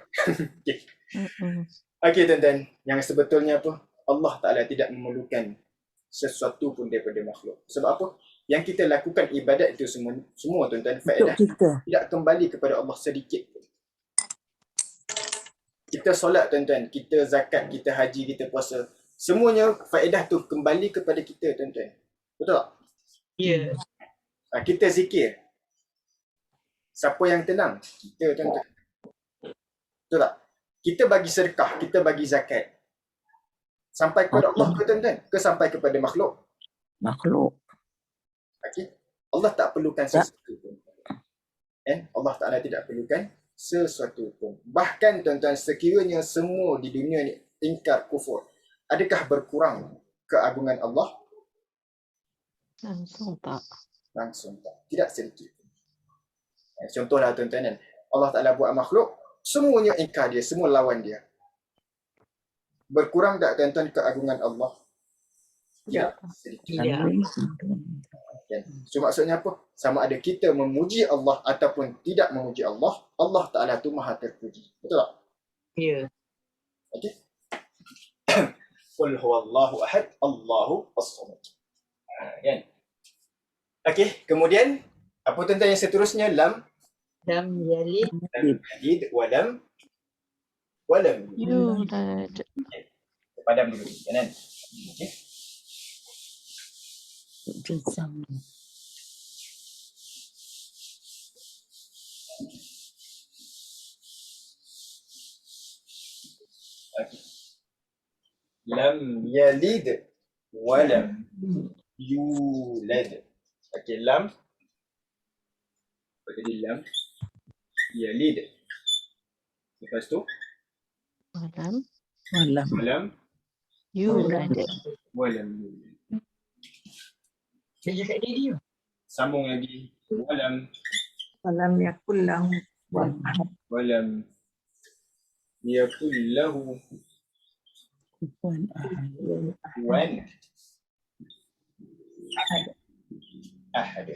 Mm-mm. Okey tuan-tuan. Yang sebetulnya apa? Allah Ta'ala tidak memerlukan sesuatu pun daripada makhluk. Sebab apa? Yang kita lakukan ibadat itu semua tuan-tuan, Untuk faedah kita. tidak kembali kepada Allah sedikit pun. Kita solat tuan-tuan, kita zakat, kita haji, kita puasa. Semuanya faedah tu kembali kepada kita tuan-tuan. Betul tak? Ya. Kita zikir. Siapa yang tenang? Kita tuan-tuan. Betul tak? Kita bagi sedekah, kita bagi zakat. Sampai kepada Allah ke tuan-tuan? Ke sampai kepada makhluk? Makhluk. Okay? Allah tak perlukan sesuatu pun. Allah Ta'ala tidak perlukan sesuatu pun. Bahkan tuan-tuan, sekiranya semua di dunia ni ingkar kufur, adakah berkurang keagungan Allah? Langsung tak. Langsung tak. Tidak sedikit. Contohlah tuan-tuan kan, Allah Ta'ala buat makhluk, semuanya ingkar dia, semua lawan dia. Berkurang tak tuan-tuan keagungan Allah? Tidak sedikit. Ya. Kan? So maksudnya apa? Sama ada kita memuji Allah ataupun tidak memuji Allah, Allah Ta'ala tu maha terpuji. Betul tak? Ya. Okey. Qul huwallahu ahad, Allahu as-samad. Kan? Okey, kemudian apa tuan-tuan yang seterusnya? Lam Yalid. yalid walam Yulad. padam dulu kan? Okey. Jazam. Okey. Lam yalid walam yulad. Okey, lam. Apa tadi lam? Yalid. Lepas tu Malam. Malam. walam Yulad. yulad. Saya cakap dia. Sambung lagi. Walam Malam yakul lahu. walam yakul lahu Kufuwan ahad. kufuwan ahad.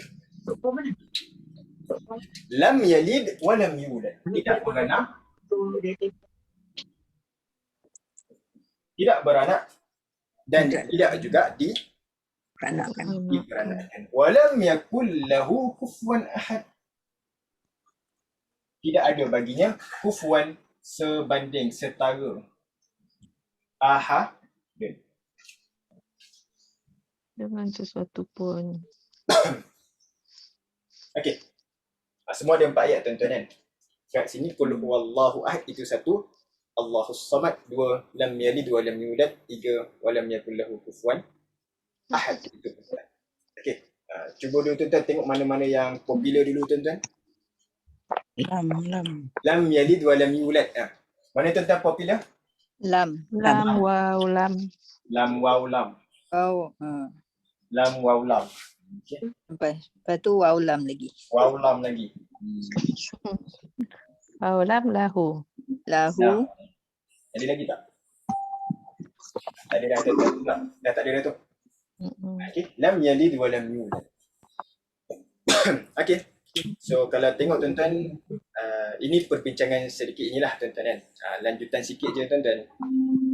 Lam yalid walam yulad. Tidak beranak, tidak beranak dan tidak juga diperanakkan. Walam yakul lahu kufuwan ahad. Tidak ada baginya kufuwan, sebanding, setara. Ahad. Dengan sesuatu pun. Okey. Semua ada 4 ayat tuan-tuan kan. Kat sini qul huwallahu ahad itu 1, Allahus samad 2, lam yalid wa lam yulad 3, wa lam yakul lahu kufuwan ahad itu. Okey. Cuba dulu tuan-tuan tengok mana-mana yang popular dulu tuan-tuan. Lam. Lam yalid wa lam yulad. Mana tuan-tuan popular? Lam. Lam, waw, lam. Lam waw lam. Waw. Lam waw lam. Okey. Lepas tu waw lam lagi. Waw lam lagi. Waw, lam, lahu. Lahu. Ada lagi tak? Tak ada dah tuan-tuan. Dah tak ada dah tu. Okay. Lam yalid wa lam yulad. Okay. So kalau tengok tuan-tuan, ini perbincangan sedikit inilah tuan-tuan kan. Lanjutan sikit je tuan-tuan.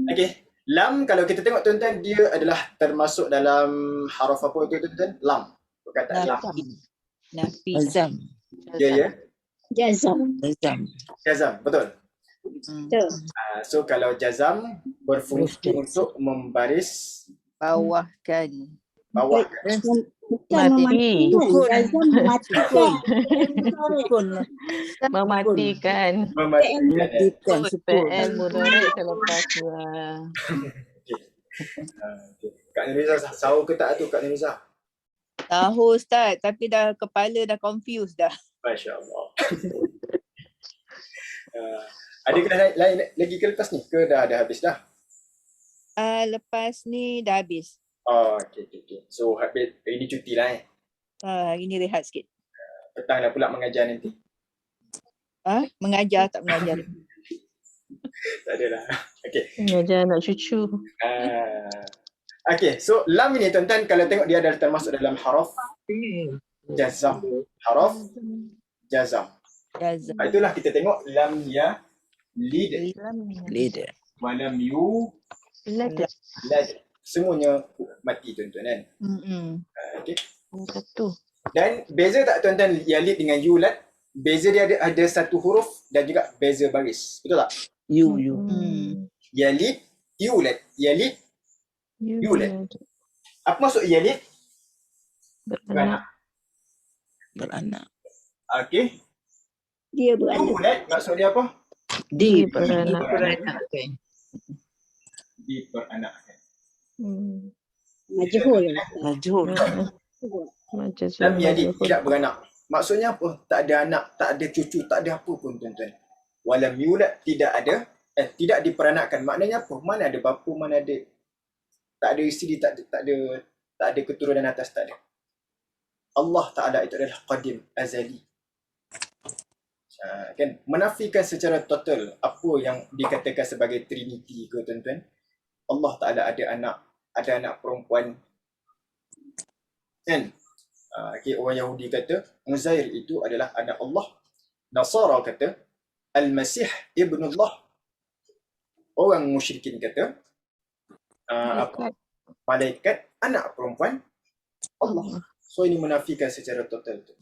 Okay. Lam kalau kita tengok tuan-tuan, dia adalah termasuk dalam haraf apa tu tuan-tuan? Lam. Perkataan lam. Nafi. Azam. Ya. Jazam. Azam. Jazam. Betul. Betul. So kalau jazam berfungsi untuk membaris Bawahkan. bawah. Bukan Mati. mematikan. Jazam mematikan. Sukun. Mematikan. Matikan. Sukun. PL mudhari selepas Okay. Kak Nuriza tahu ke tak tu Kak Nuriza? Tahu Ustaz, tapi dah kepala dah confused dah. Masya Allah. Ada ke lain lagi ke lepas ni? Ke dah habis dah? Lepas ni dah habis. Oh, okay. So habis ini cuti lah Hari ni rehat sikit. Petang dah pula mengajar nanti. Mengajar tak mengajar. Tak ada lah. Okay. Mengajar anak cucu. Okay, so lam ini tuan-tuan kalau tengok dia adalah termasuk dalam haraf jazam. Haraf jazam. Jazam. Itulah kita tengok lam ya lid Leader. wa lam yu lad. Semuanya mati tuan-tuan kan. Okay. Satu. Dan beza tak tuan-tuan yalid dengan yulad? Beza dia ada satu huruf dan juga beza baris. Betul tak? You. Yalid, yulad. Yalid, yulad. Apa maksud yalid? Beranak. Beranak. Okay. Dia beranak. Yulad maksud dia apa? Di Beranak. Diperanakkan. Majhul. Majhul. Macam Lam yalid, tidak beranak. Maksudnya apa? Tak ada anak, tak ada cucu, tak ada apa pun tuan-tuan. Walam yulad, tidak ada, tidak diperanakkan. Maknanya apa? Mana ada bapa, mana ada, tak ada isteri, tak ada keturunan atas, tak ada. Allah Ta'ala itu adalah qadim, azali. Kan? Menafikan secara total apa yang dikatakan sebagai trinity ke tuan-tuan. Allah Ta'ala ada anak perempuan. Kan? Okay, orang Yahudi kata Uzair itu adalah anak Allah. Nasara kata Al-Masih ibnullah. Orang musyrikin kata malaikat anak perempuan Allah. So ini menafikan secara total tu.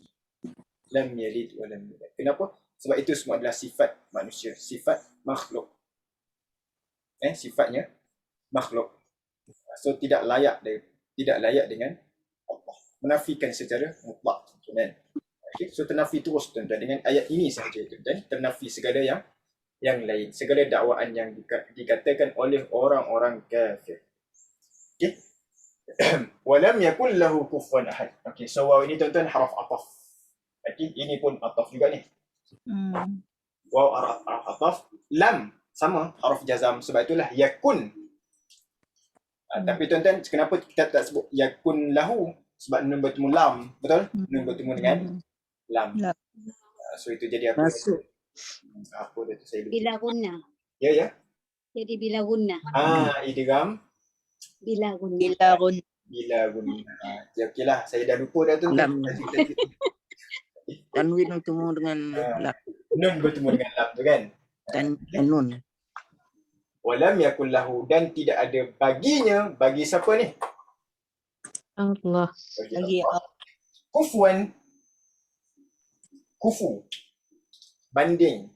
Lam yalid wa lam yulad. Kenapa? Sebab itu semua adalah sifat manusia, sifat makhluk. Sifatnya makhluk. So tidak layak dengan Allah. Menafikan secara mutlak, kan? Okay. So ternafi terus tuan-tuan dengan ayat ini sahaja tuan-tuan. Ternafi segala yang lain, segala dakwaan yang dikatakan oleh orang-orang kafir. Okay. Walam yakul lahu kufuwan ahad. Okay, so waw ini tuan-tuan haraf ataf. Okay, ini pun ataf juga ni. Waw haraf ataf. Lam sama haraf jazam, sebab itulah yakun. Tapi tuan-tuan, kenapa kita tak sebut yakun lahu? Sebab nun bertemu lam, betul? Nun bertemu dengan lam. So itu jadi apa? Masuk. Apa dia tu saya lupa. Bila guna. Ya. Jadi bila guna. Idgham Bila guna. bila guna. Ya okeylah, saya dah lupa dah tu. Lam. Tanwin bertemu dengan lam. Nun bertemu dengan lam tu kan? Dan nun. Walam yakul lahu, dan tidak ada baginya, bagi siapa ni? Allah. Bagi Allah. Kufuan, kufu, banding.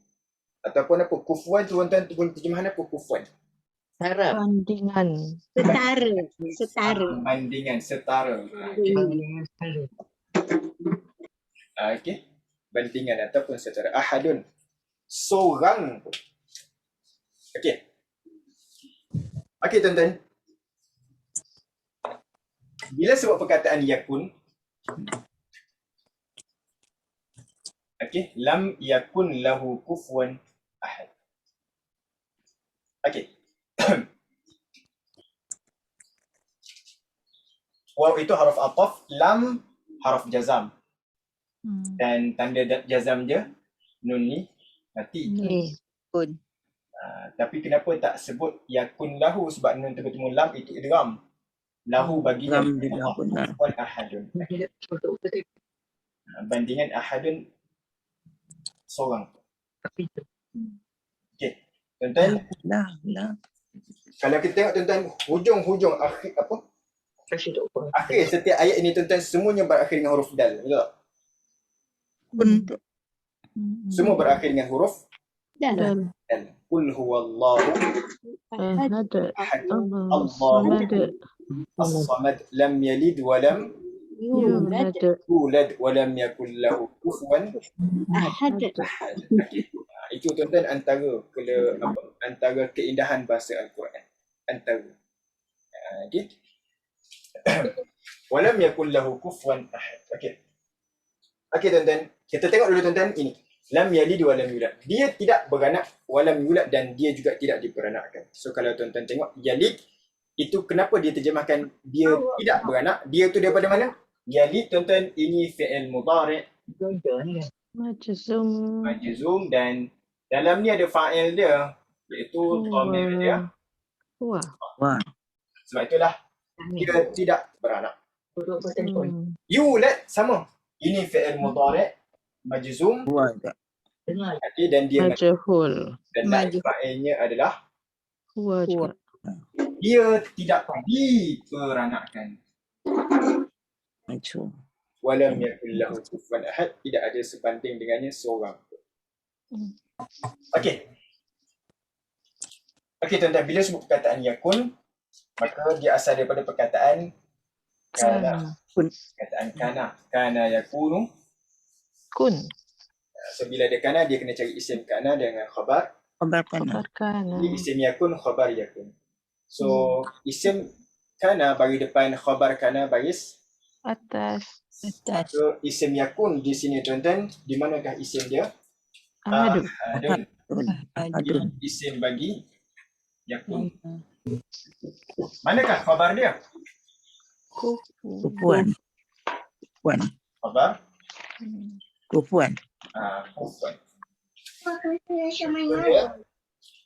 Ataupun apa? Kufuan tuan-tuan terjemahan apa kufuan? Bandingan. Setara. Bandingan, setara. Okay. Bandingan ataupun setara. Ahadun. Seorang. Okay. Okay tuan-tuan. Bila sebut perkataan yakun, okay, lam yakun lahu kufuwan ahad. Okay. Waw itu haraf ataf, lam haraf jazam. Dan tanda jazam dia nun ni mati. Tapi kenapa tak sebut yakun lahu, sebab nun bertemu lam itu idgham. Lahu baginya Lam bila Allah guna. kufuwan ahadun. Bandingan ahadun seorang. Okey. Tuan-tuan, Lah. kalau kita tengok tuan-tuan hujung-hujung akhir apa? Akhir setiap ayat ini tuan-tuan semuanya berakhir dengan huruf dal. Betul tak? Untuk Semua berakhir dengan huruf Dah. Dan dal. Qul huwallahu ahad, ahad. Allahu Allahu samad, as-samad lam yalid wa lam Yulad. yulad wa lam yakul lahu kufuwan Ahad. ahad. Okey. Itu tuan-tuan antara keindahan bahasa Al-Quran. Antara. Okey. Wa lam yakul lahu kufuwan ahad. Okey. Okey tuan-tuan, kita tengok dulu tuan-tuan ini. Lam yalid wa lam yulad. Dia tidak beranak, wa lam yulad, dan dia juga tidak diperanakkan. So kalau tuan-tuan tengok yalid, itu kenapa dia terjemahkan dia tidak beranak? Dia tu daripada mana? Yalid tuan-tuan, ini fi'il mudhari' majzum, majzum, dan dalam ni ada fa'il dia, iaitu dhamir dia. wah, Sebab itulah dia tidak beranak. hmm, Yulad sama. Ini fi'il mudhari' majzum, buat tak? okey, dan dia majhul, dan naib fa'ilnya adalah huwa juga. dia tidak diperanakkan. Macam. Walam yakul lahu kufuwan ahad, tidak ada sebanding dengannya seorang. Hmm. Okey. Okey tuan-tuan, bila sebut perkataan yakun, maka dia asal daripada perkataan kana. Perkataan kana. Kana yakunu. Kun, So bila ada kana, dia kena cari isim kana dengan khabar. Kabarkan. kabarkan, Jadi isim yakun, khabar yakun. So isim kana bagi depan khabar kana baris. atas, So isim yakun di sini tuan-tuan, di manakah isim dia? ahadu, Ahadun. Isim bagi yakun. Manakah khabar dia? Kupuan. Khabar Kupuan. kufuwan.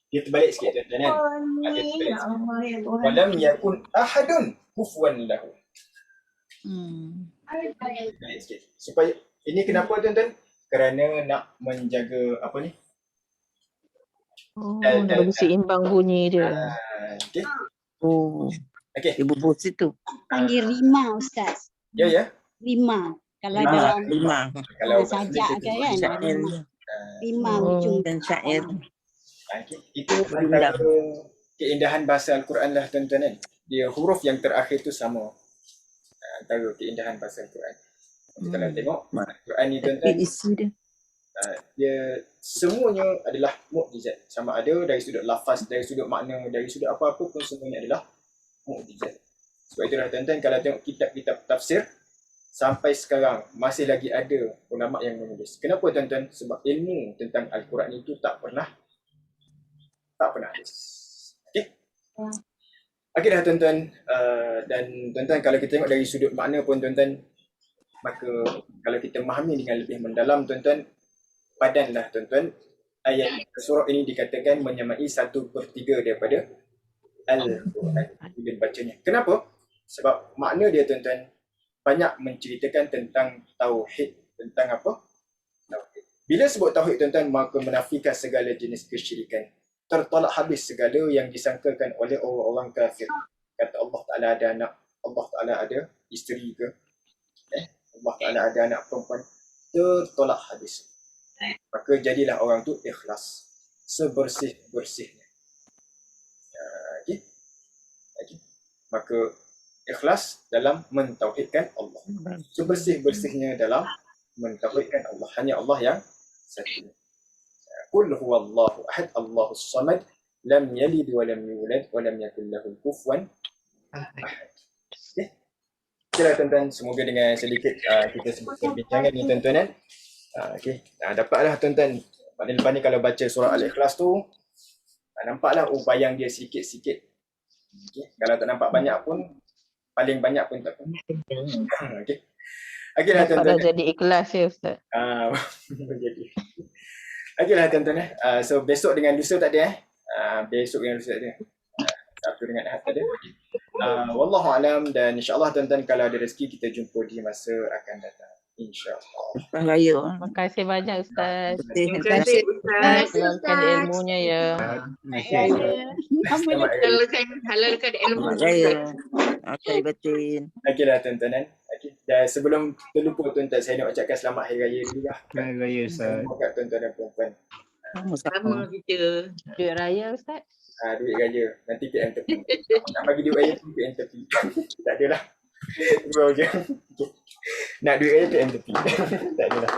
Dia terbalik sikit tuan-tuan kan? Dia terbalik sikit. Walam yakun ahadun kufuwan lahu. Terbalik sikit. Supaya ini kenapa tuan-tuan? Kerana nak menjaga apa ni? oh, nak bagi seimbang bunyi dia. Okey. Oh, Okey. ibu bos itu. Panggil rima Ustaz. Ya ya. Rima. Kalau Rima. dalam Lima. Kalau sajak ke kan? Syair. Rima Oh. ujung. Dan syair. okey. Itu antara keindahan bahasa Al-Quran lah tuan-tuan kan. Dia huruf yang terakhir tu sama. Antara keindahan bahasa Al-Quran. Jadi kalau tengok Al-Quran ni tuan-tuan, Tapi isi dia. dia semuanya adalah mukjizat. Sama ada dari sudut lafaz, dari sudut makna, dari sudut apa-apa pun semuanya adalah mukjizat. Sebab itulah tuan-tuan, kalau tengok kitab-kitab tafsir, sampai sekarang masih lagi ada ulama yang menulis. Kenapa tuan-tuan? Sebab ilmu tentang Al-Quran itu tak pernah habis. Okey? Okey dah tuan-tuan. Dan tuan-tuan, kalau kita tengok dari sudut makna pun tuan-tuan, maka kalau kita memahami dengan lebih mendalam tuan-tuan, padanlah tuan-tuan, ayat surah ini dikatakan menyamai 1/3 daripada Al-Quran bila bacanya. Kenapa? Sebab makna dia tuan-tuan banyak menceritakan tentang tauhid. Tentang apa? Tauhid. Bila sebut tauhid tuan-tuan, maka menafikan segala jenis kesyirikan. Tertolak habis segala yang disangkakan oleh orang-orang kafir. Kata Allah Ta'ala ada anak, Allah Ta'ala ada isteri ke, Allah Ta'ala ada anak perempuan. Tertolak habis. Maka jadilah orang tu ikhlas sebersih-bersihnya. Okey. Maka ikhlas dalam mentauhidkan Allah. Sebersih-bersihnya dalam mentauhidkan Allah. Hanya Allah yang satu. Qul huwallahu ahad, Allahus samad, lam yalid wa lam yulad wa lam yakul lahu kufuwan ahad. Okey. Okeylah tuan-tuan, semoga dengan sedikit kita sebut perbincangan ni tuan-tuan kan. Okey. Dapatlah tuan-tuan. Lepas ni kalau baca surah Al-Ikhlas tu, nampaklah bayang dia sikit-sikit. Okay. Kalau tak nampak banyak pun, paling banyak pun tak apa. Okey. Okeylah Dapat dah tuan-tuan. jadi ikhlas ya Ustaz. Jadi. Okeylah tuan-tuan. So besok dengan lusa tak ada Besok dengan lusa tak ada. Sabtu dengan Ahad tadi. Wallahu alam, dan insya-Allah tuan-tuan kalau ada rezeki kita jumpa di masa akan datang. InsyaAllah. Lepas raya. Terima kasih banyak Ustaz. Terima kasih Ustaz. Halalkan ilmunya ya. Halalkan ilmu Selamat raya. Okey, betul. Okeylah tuan-tuan. Okey. Dan sebelum terlupa tuan-tuan, saya nak ucapkan selamat Hari Raya dulu lah. Hari Raya Ustaz. Semua kat tuan-tuan dan puan-puan. Sama-sama. kita. Duit raya Ustaz. Duit raya. Nanti PM tepi. Nak bagi duit raya pun PM tepi. Tak adalah. Bro je. Okay. Nak duit raya PM tepi. Tak adalah.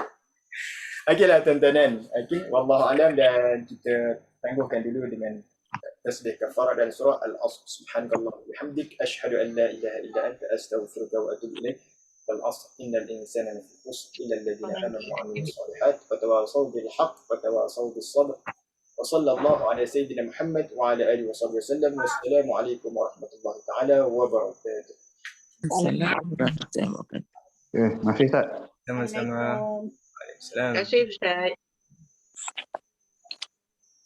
Okeylah tuan-tuan kan. Okey. Wallahu alam, dan kita tangguhkan dulu dengan tasbih kafarah dan surah Al-Asr. Subhanakallah wa bihamdik asyhadu an la ilaha illa anta astaghfiruka wa atubu ilaik. Wal 'asr innal insana lafi khusr illa alladhina amanu wa 'amilus solihat wa tawassaw bil haqq wa tawassaw bis sabr. Wa sallallahu ala sayyidina Muhammad wa ala alihi wa sahbihi wasallam. Wassalamu alaikum warahmatullahi taala wabarakatuh. Assalamualaikum warahmatullahi wabarakatuh. Terima kasih Ustaz. Sama-sama. Waalaikumsalam. Waalaikumsalam. Terima kasih Ustaz.